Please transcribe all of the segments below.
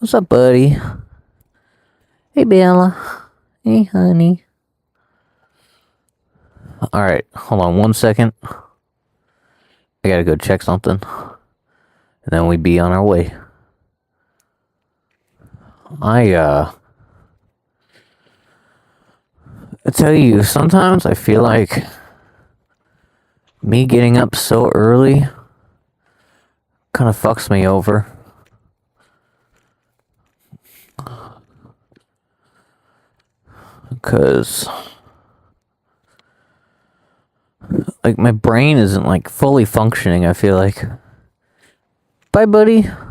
What's up, buddy? Hey, Bella. Hey, honey. Alright, hold on 1 second. I gotta go check something. And then we be on our way. I tell you, sometimes I feel like me getting up so early kind of fucks me over. Because, like, my brain isn't, like, fully functioning, I feel like. Bye, buddy. Have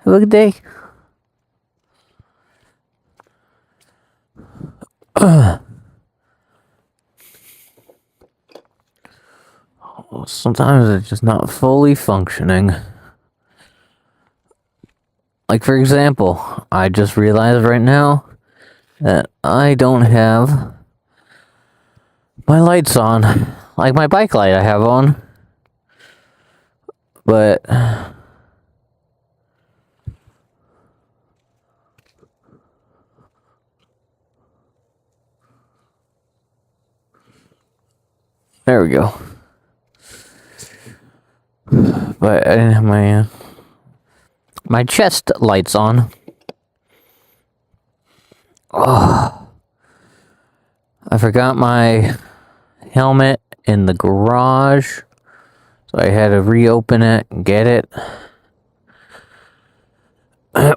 a good day. Sometimes it's just not fully functioning. Like, for example, I just realized right now that I don't have my lights on. Like my bike light I have on. But there we go. But I didn't have my chest lights on. Oh, I forgot my helmet in the garage, so I had to reopen it and get it. I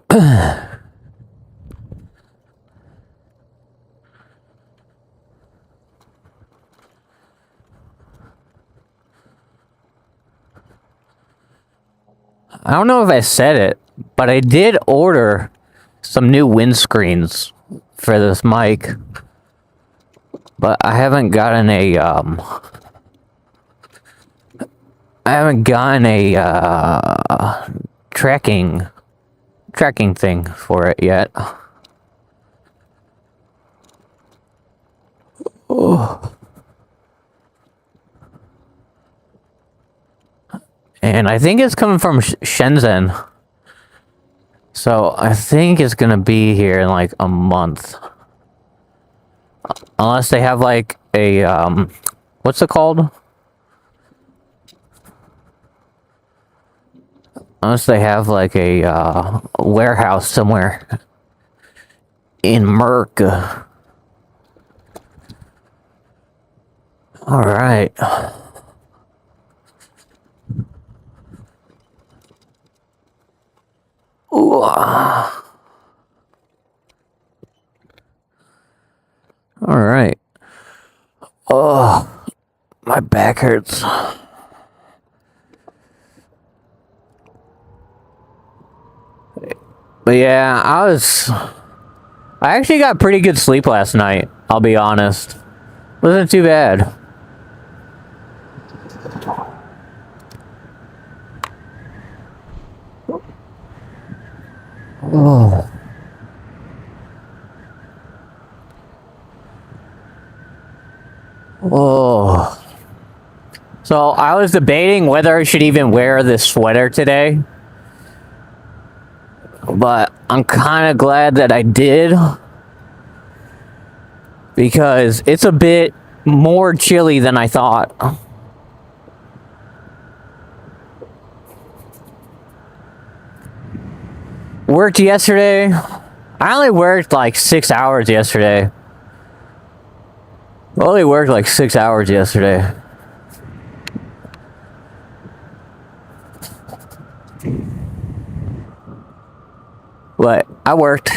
don't know if I said it, but I did order some new windscreens for this mic. But I haven't gotten a tracking thing for it yet. Oh. And I think it's coming from Shenzhen. So I think it's gonna be here in like a month. Unless they have like a, what's it called? Unless they have like a, warehouse somewhere in Merc. Alright. Ooh. Alright. Oh, my back hurts. But yeah, I actually got pretty good sleep last night, I'll be honest. Wasn't too bad. Oh. Oh. So I was debating whether I should even wear this sweater today. But I'm kind of glad that I did. Because it's a bit more chilly than I thought. Worked yesterday. I only worked like 6 hours yesterday. I only worked like 6 hours yesterday. But I worked.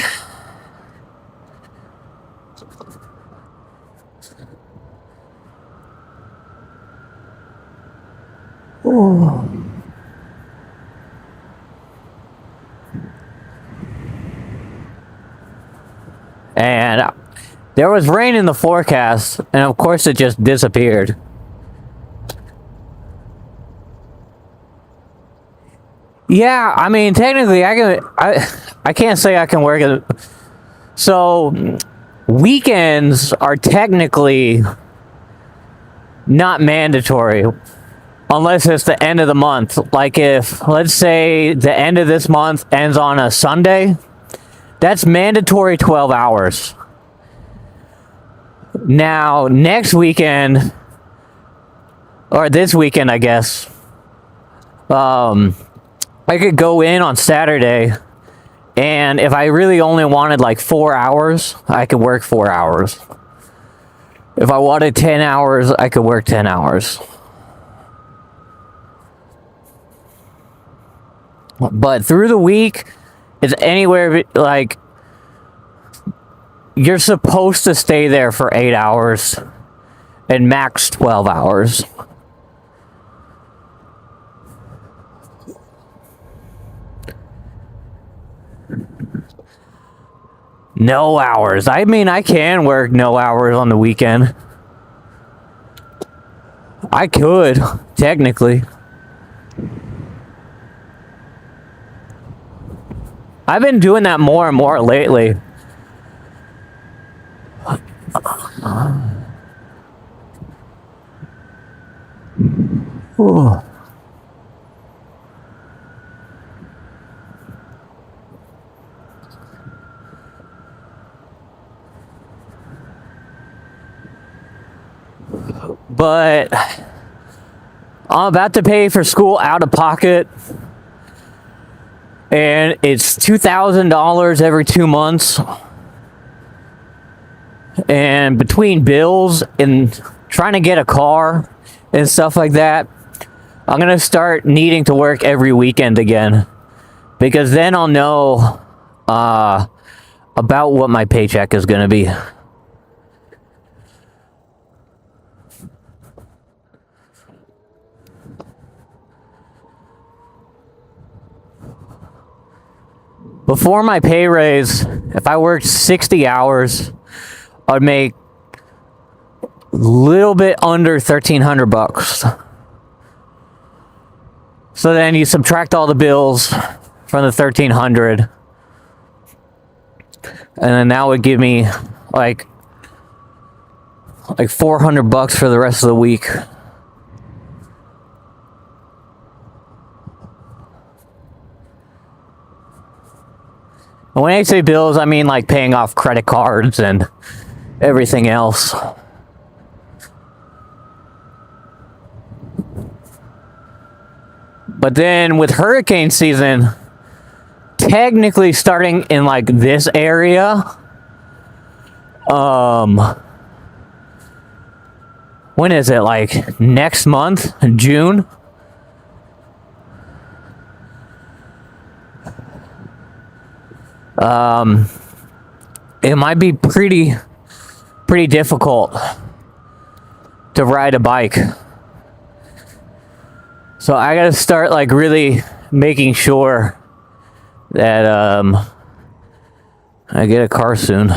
Oh. And there was rain in the forecast, and of course it just disappeared. Yeah, I mean, technically, I can't say I can work it. So, weekends are technically not mandatory. unless it's the end of the month. Like if, let's say, the end of this month ends on a Sunday, that's mandatory 12 hours. Now, next weekend, or this weekend, I guess, I could go in on Saturday, and if I really only wanted like 4 hours, I could work 4 hours. If I wanted 10 hours, I could work 10 hours. But through the week, it's anywhere like you're supposed to stay there for 8 hours and max 12 hours. No hours. I mean, I can work no hours on the weekend. I could, technically. I've been doing that more and more lately. Ooh. But I'm about to pay for school out of pocket, and it's $2,000 every 2 months. And between bills and trying to get a car and stuff like that, I'm going to start needing to work every weekend again, because then I'll know about what my paycheck is going to be. Before my pay raise, if I worked 60 hours, I'd make a little bit under $1,300. So then you subtract all the bills from the $1,300, and then that would give me like $400 for the rest of the week. And when I say bills, I mean like paying off credit cards and everything else. But then with hurricane season, technically starting in like this area, when is it? Like next month, June? It might be pretty difficult to ride a bike. So I gotta start like really making sure that I get a car soon.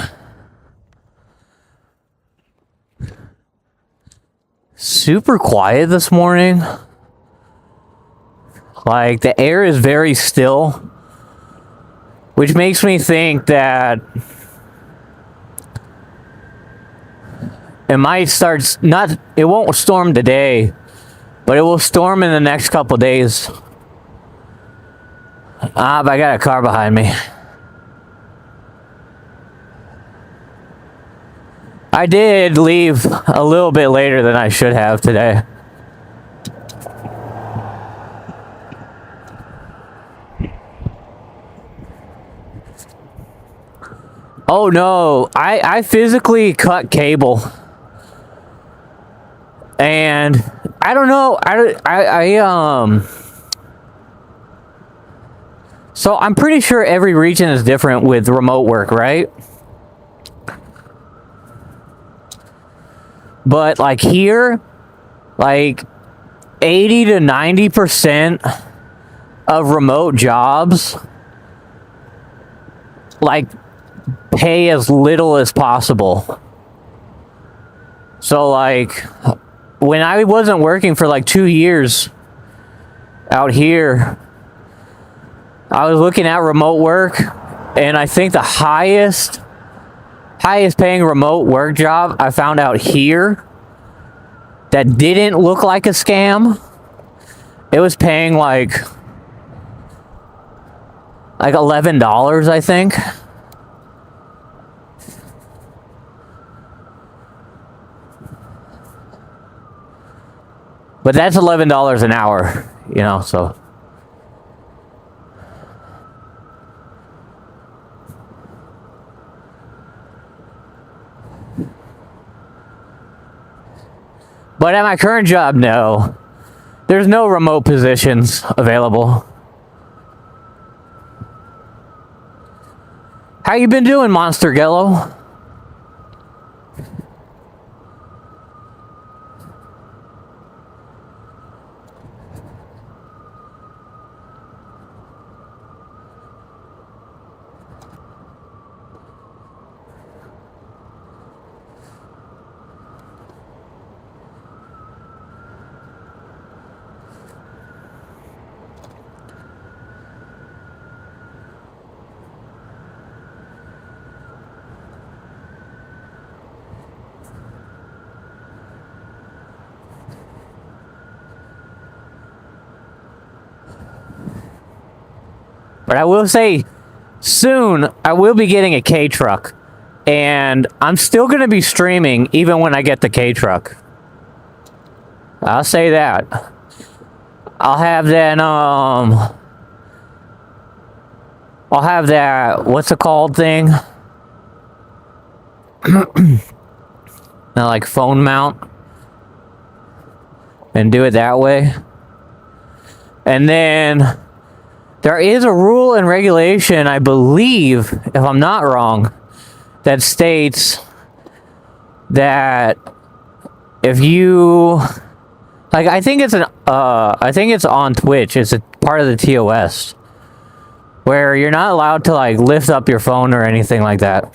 Super quiet this morning. Like the air is very still, which makes me think that it might start, it won't storm today, but it will storm in the next couple days. But I got a car behind me. I did leave a little bit later than I should have today. Oh no, I physically cut cable. And I don't know, so I'm pretty sure every region is different with remote work, right? But like here, like 80 to 90% of remote jobs like pay as little as possible. So like when I wasn't working for like 2 years out here, I was looking at remote work, and I think the highest paying remote work job I found out here that didn't look like a scam It was paying like $11, I think. But that's $11 an hour, you know, so. But at my current job, no. There's no remote positions available. How you been doing, Monster Gello? But I will say, soon I will be getting a K truck, and I'm still going to be streaming even when I get the K truck. I'll say that. I'll have that, what's it called thing? Now, like phone mount, and do it that way. And then there is a rule and regulation, I believe, if I'm not wrong, that states that if you, like, I think it's on Twitch. It's a part of the TOS where you're not allowed to like lift up your phone or anything like that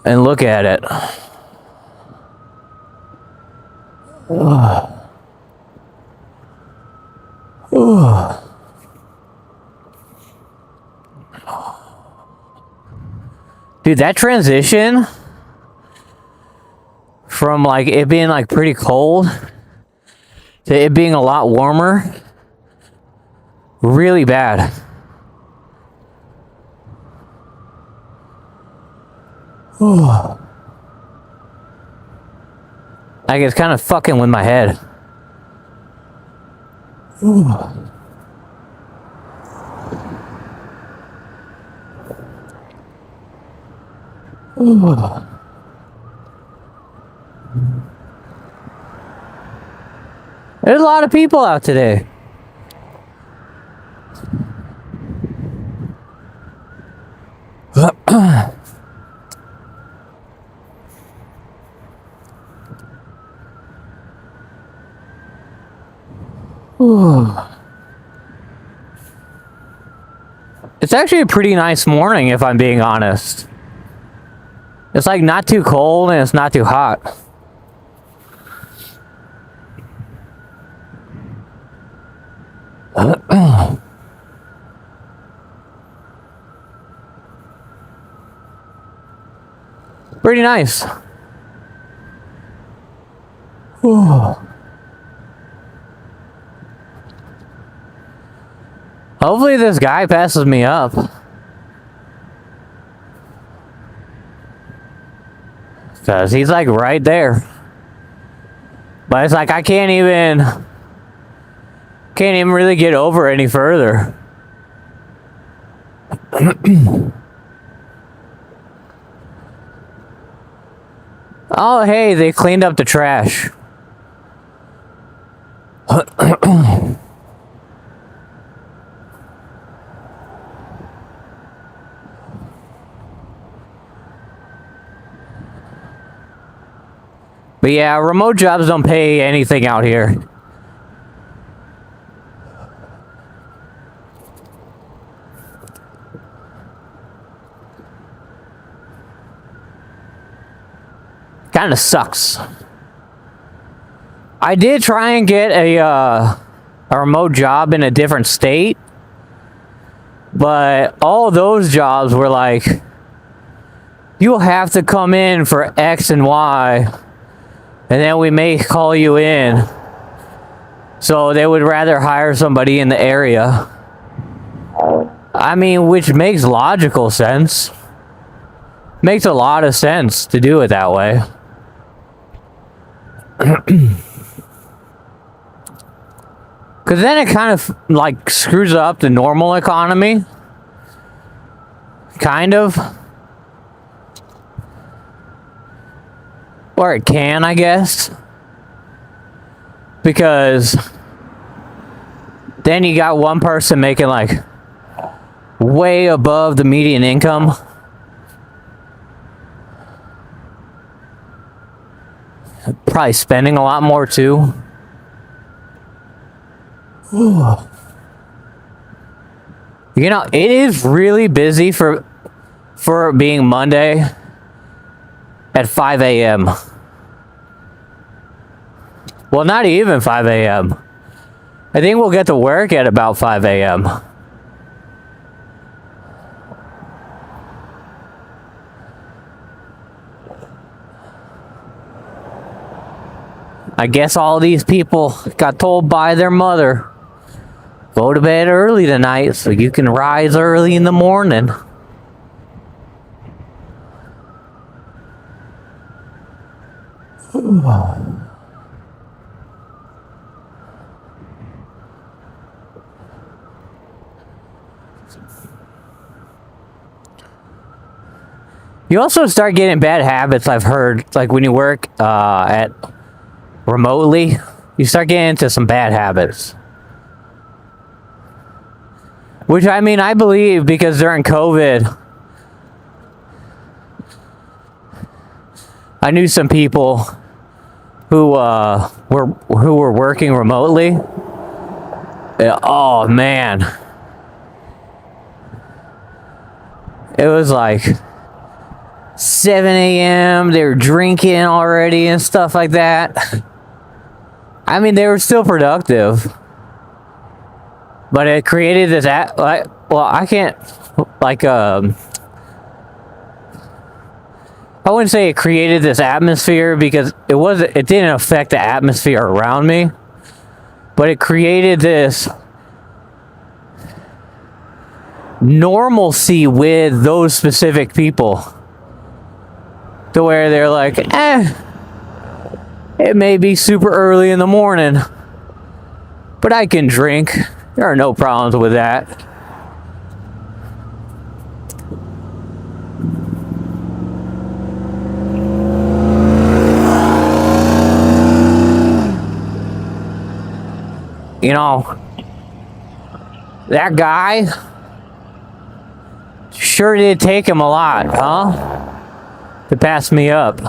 and look at it. Ugh. Ooh. Dude, that transition from like it being like pretty cold to it being a lot warmer, really bad. Ooh. Like it's kind of fucking with my head. Ooh. Ooh. There's a lot of people out today. It's actually a pretty nice morning, if I'm being honest. It's like not too cold and it's not too hot. Pretty nice. Hopefully this guy passes me up. Because he's like right there. But it's like I can't even really get over any further. Oh, hey, they cleaned up the trash. But yeah, remote jobs don't pay anything out here. Kind of sucks. I did try and get a remote job in a different state, but all those jobs were like, you'll have to come in for X and Y, and then we may call you in. So they would rather hire somebody in the area. I mean, which makes logical sense. Makes a lot of sense to do it that way. Because then it kind of like screws up the normal economy. Kind of. Or it can, I guess. Because then you got one person making like way above the median income. Probably spending a lot more too. You know, it is really busy for being Monday at 5 a.m. Well, not even 5 a.m. I think we'll get to work at about 5 a.m. I guess all these people got told by their mother, go to bed early tonight so you can rise early in the morning. You also start getting bad habits, I've heard. Like when you work at remotely, you start getting into some bad habits. Which, I mean, I believe, because during COVID, I knew some people who were working remotely. Oh man, it was like 7 a.m. They were drinking already and stuff like that. I mean, they were still productive, but it created this I can't I wouldn't say it created this atmosphere, because it didn't affect the atmosphere around me, but it created this normalcy with those specific people, to where they're like, it may be super early in the morning, but I can drink. There are no problems with that. You know, that guy sure did take him a lot, huh? To pass me up.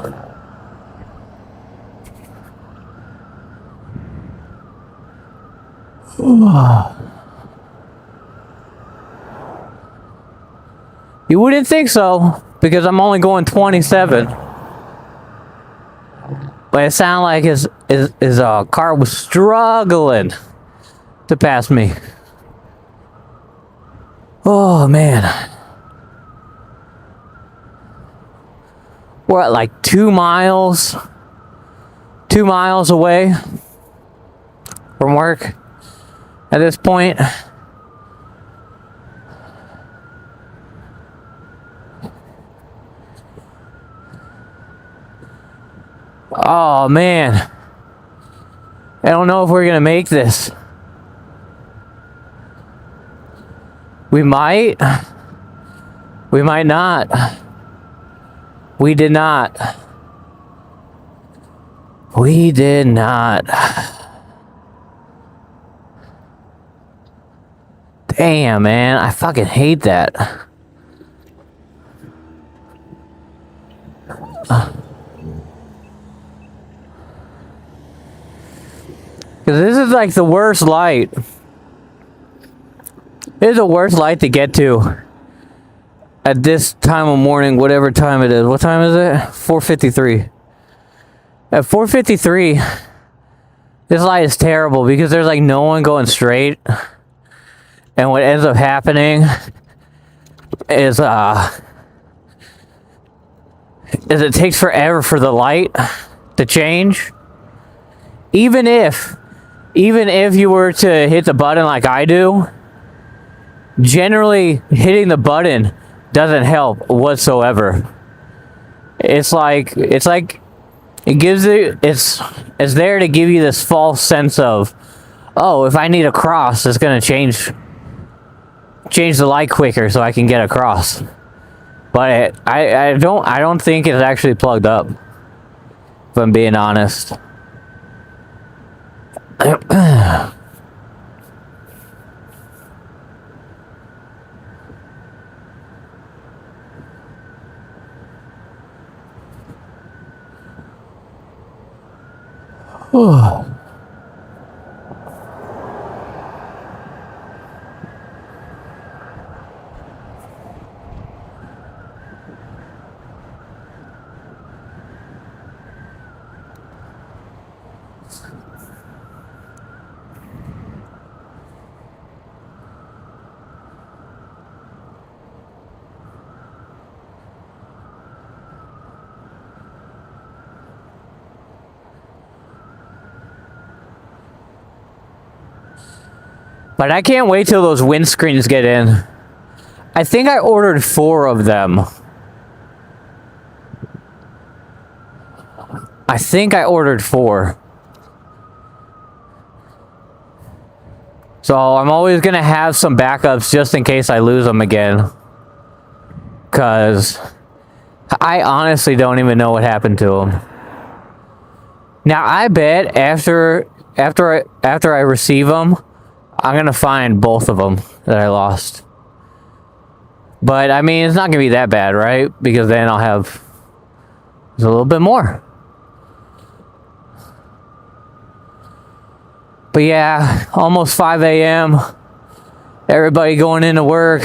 You wouldn't think so, because I'm only going 27. But it sounded like his car was struggling to pass me. Oh man. We're at like 2 miles away from work at this point. Oh man, I don't know if we're gonna make this. We might not. We did not. Damn, man, I fucking hate that. Because this is like the worst light. This is the worst light to get to at this time of morning, whatever time it is. What time is it? 4:53. At 4:53, this light is terrible because there's like no one going straight. And what ends up happening is it takes forever for the light to change. Even if even if you were to hit the button like I do, generally hitting the button doesn't help whatsoever. It's like it gives it's there to give you this false sense of, oh, if I need a cross, it's gonna change the light quicker so I can get across. But I don't think it's actually plugged up, if I'm being honest. But I can't wait till those windscreens get in. I think I ordered 4 of them. I think I ordered 4. So I'm always going to have some backups just in case I lose them again. Because I honestly don't even know what happened to them. Now, I bet after I receive them, I'm going to find both of them that I lost. But, I mean, it's not going to be that bad, right? Because then I'll have a little bit more. But yeah, almost 5 a.m. Everybody going into work.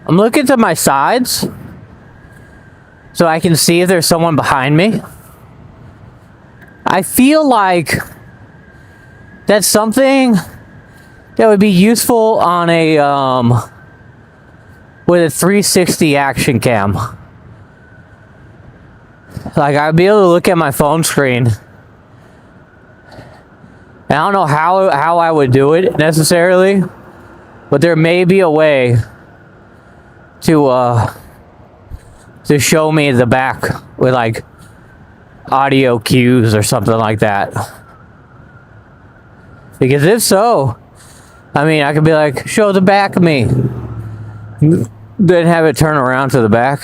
I'm looking to my sides so I can see if there's someone behind me. I feel like that's something that would be useful on a with a 360 action cam. Like, I'd be able to look at my phone screen. I don't know how I would do it necessarily, but there may be a way to show me the back with like audio cues or something like that. Because if so, I mean, I could be like, show the back of me, then have it turn around to the back.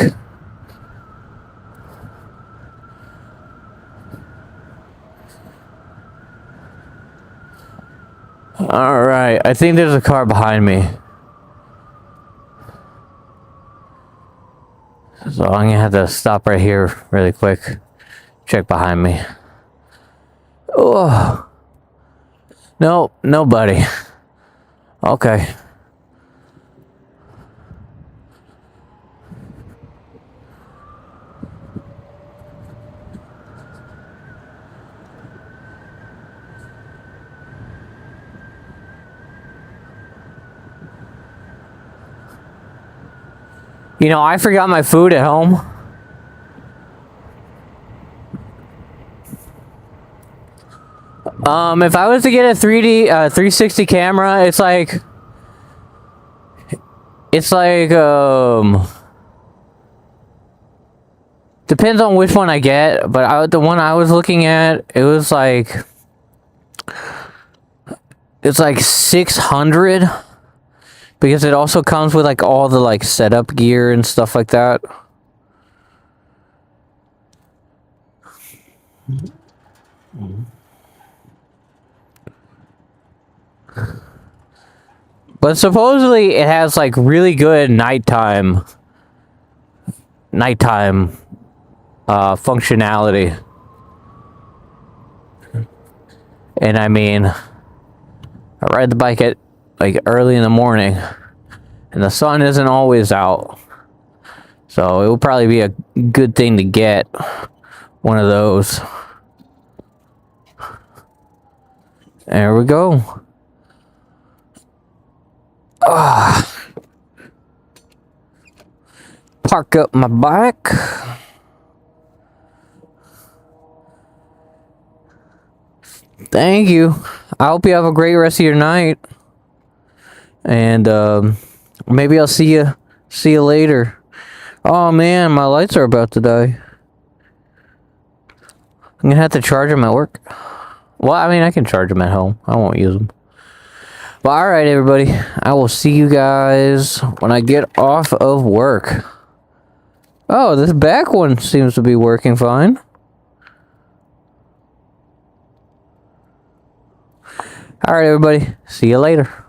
All right, I think there's a car behind me. So I'm gonna have to stop right here really quick. Check behind me. Oh. No, nobody. Okay. You know, I forgot my food at home. If I was to get a 360 camera, it's like depends on which one I get, but the one I was looking at, it's like 600. Because it also comes with like all the like setup gear and stuff like that. But supposedly it has like really good nighttime functionality. And I mean, I ride the bike at like early in the morning, and the sun isn't always out. So it would probably be a good thing to get one of those. There we go. Park up my bike. Thank you. I hope you have a great rest of your night. And maybe I'll see you later. Oh man, my lights are about to die. I'm gonna have to charge them at work. Well, I mean, I can charge them at home. I won't use them. But alright, everybody. I will see you guys when I get off of work. Oh, this back one seems to be working fine. Alright, everybody. See you later.